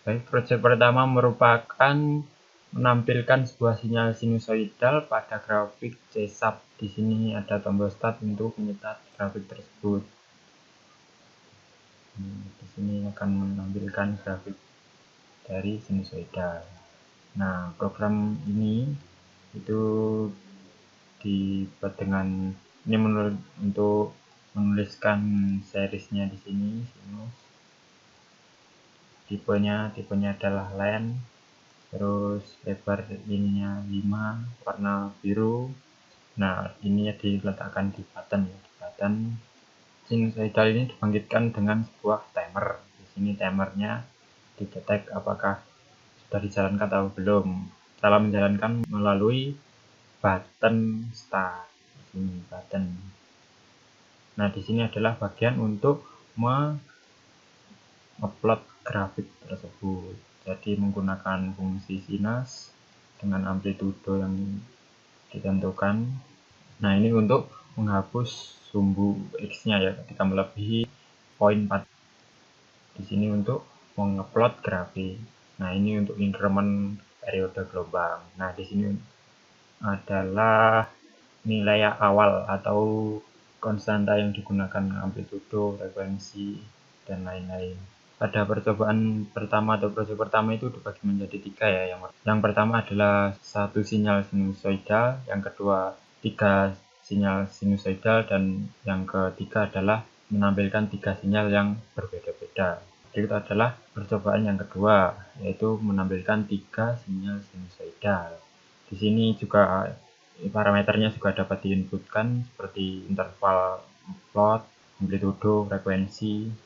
Baik, project pertama merupakan menampilkan sebuah sinyal sinusoidal pada grafik C-sharp. Di sini ada tombol start untuk menyetat grafik tersebut. Di sini akan menampilkan grafik dari sinusoidal. Nah, program ini itu dibuat dengan ini untuk menuliskan seriesnya di sini sinus. Tipenya adalah len, terus lebar ininya 5, warna biru. Nah, ini diletakkan di button. Sinusoidal ini dibangkitkan dengan sebuah timer. Di sini timernya didetek apakah sudah dijalankan atau belum. Cara menjalankan melalui button start. Di sini button. Nah, di sini adalah bagian untuk upload grafik tersebut. Jadi menggunakan fungsi sinus dengan amplitudo yang ditentukan. Nah, ini untuk menghapus sumbu X-nya ya ketika melebihi poin 4. Di sini untuk mengupload grafik. Nah, ini untuk increment periode gelombang. Nah, di sini adalah nilai awal atau konstanta yang digunakan, amplitudo, frekuensi, dan lain-lain. Pada percobaan pertama atau project pertama itu dibagi menjadi 3 ya. Yang pertama adalah 1 sinyal sinusoidal, yang kedua 3 sinyal sinusoidal, dan yang ketiga adalah menampilkan 3 sinyal yang berbeda-beda. Itu adalah percobaan yang kedua, yaitu menampilkan 3 sinyal sinusoidal. Di sini juga parameternya juga dapat diinputkan seperti interval plot, amplitudo, frekuensi.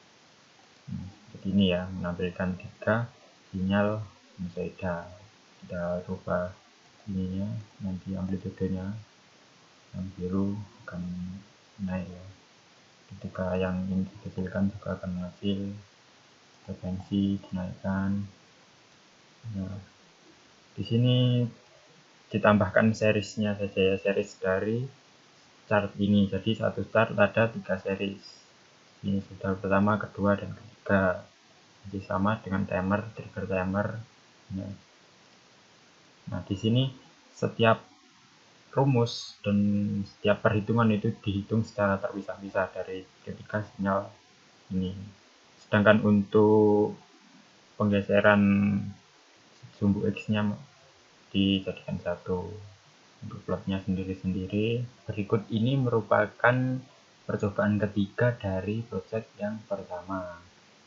Seperti ini ya, menampilkan 3 sinyal sinusoidal. Kita coba ininya, nanti amplitudenya yang biru akan naik ya. Ketika yang ini dikecilkan juga akan menghasil, frekuensi dinaikkan. Nah, di sini ditambahkan seriesnya saja ya, series dari chart ini. Jadi satu chart ada 3 series. Ini sudah pertama, kedua, dan ketiga. Jadi sama dengan timer, trigger timer. Nah, di sini setiap rumus dan setiap perhitungan itu dihitung secara terpisah-pisah dari ketiga sinyal ini. Sedangkan untuk penggeseran sumbu X-nya dijadikan satu. Untuk plotnya sendiri-sendiri. Berikut ini merupakan percobaan ketiga dari project yang pertama.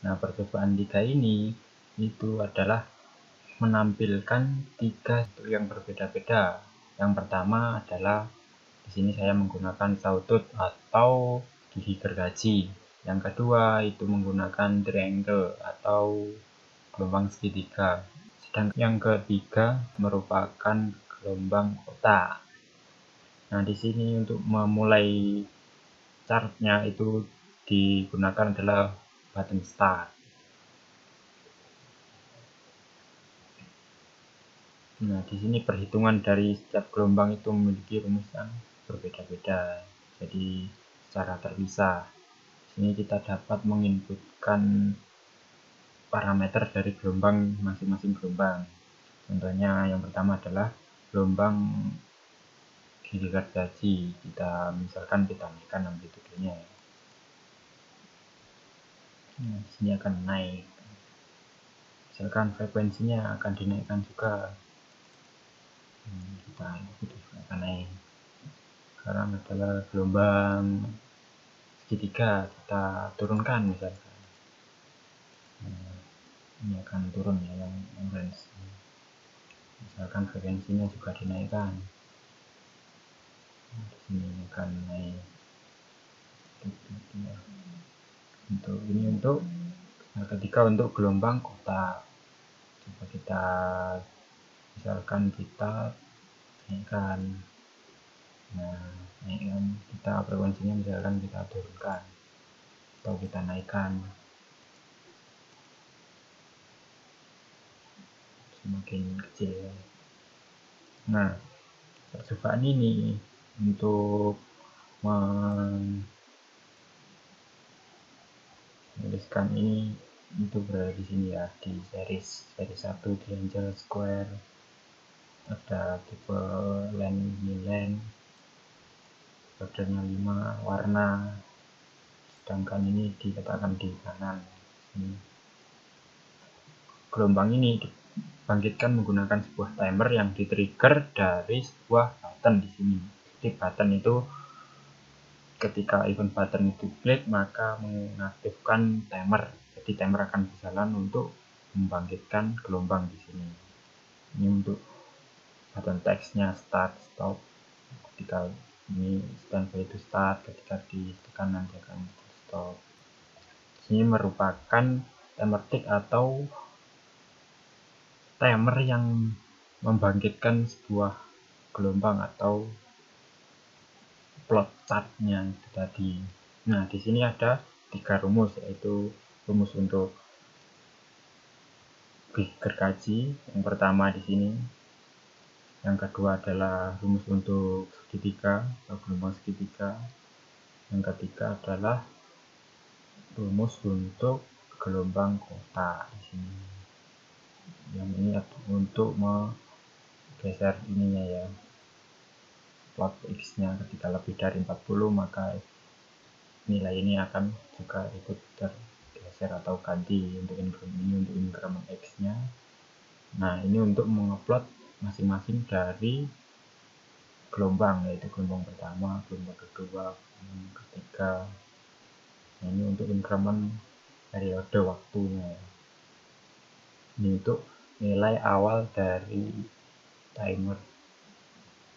Nah, percobaan 3 ini itu adalah menampilkan 3 yang berbeda-beda. Yang pertama adalah di sini saya menggunakan sawtooth atau gigi gergaji. Yang kedua itu menggunakan triangle atau gelombang segitiga. Sedangkan yang ketiga merupakan gelombang kotak. Nah, di sini untuk memulai chartnya itu digunakan adalah button start. Nah, di sini perhitungan dari setiap gelombang itu memiliki rumus yang berbeda-beda. Jadi secara terpisah. Di sini kita dapat menginputkan parameter dari gelombang masing-masing gelombang. Contohnya yang pertama adalah gelombang gigi gergaji. Misalkan kita naikkan amplitudenya. Nah, di sini akan naik. Misalkan frekuensinya akan dinaikkan juga. Kita akan naik. Sekarang adalah gelombang segitiga, kita turunkan misalkan. Ini akan turun ya, yang range. Misalkan frekuensinya juga dinaikkan. Di sini akan naik. Untuk ketika untuk gelombang kotak. Coba kita misalkan kita naikkan. Nah, naikkan kita frekuensinya misalkan kita turunkan atau kita naikkan. Semakin kecil. Nah, percobaan ini untuk menuliskan ini itu berada di sini ya, di seri 1 triangle square, ada tipe length Milan, bordernya 5, warna, sedangkan ini diletakkan di kanan. Gelombang ini dibangkitkan menggunakan sebuah timer yang di-trigger dari sebuah button di sini. Jadi button itu ketika event button itu klik maka mengaktifkan timer. Jadi timer akan berjalan untuk membangkitkan gelombang di sini. Ini untuk button teksnya start, stop. Ketika ini standby itu start, ketika ditekan nanti akan stop. Ini merupakan timer tick atau timer yang membangkitkan sebuah gelombang atau plot chartnya itu tadi. Nah, di sini ada 3 rumus, yaitu rumus untuk gergaji yang pertama di sini. Yang kedua adalah rumus untuk segitiga atau gelombang segitiga. Yang ketiga adalah rumus untuk gelombang kota di sini. Yang ini untuk menggeser ininya ya, plot X-nya. Ketika lebih dari 40 maka nilai ini akan juga ikut tergeser atau ganti untuk increment X-nya. Nah, ini untuk mengupload masing-masing dari gelombang, yaitu gelombang pertama, gelombang kedua, gelombang ketiga. Nah, ini untuk increment periode waktunya. Ini untuk nilai awal dari timer.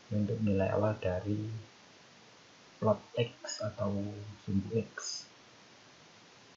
Ini untuk nilai awal dari plot X atau sumbu X.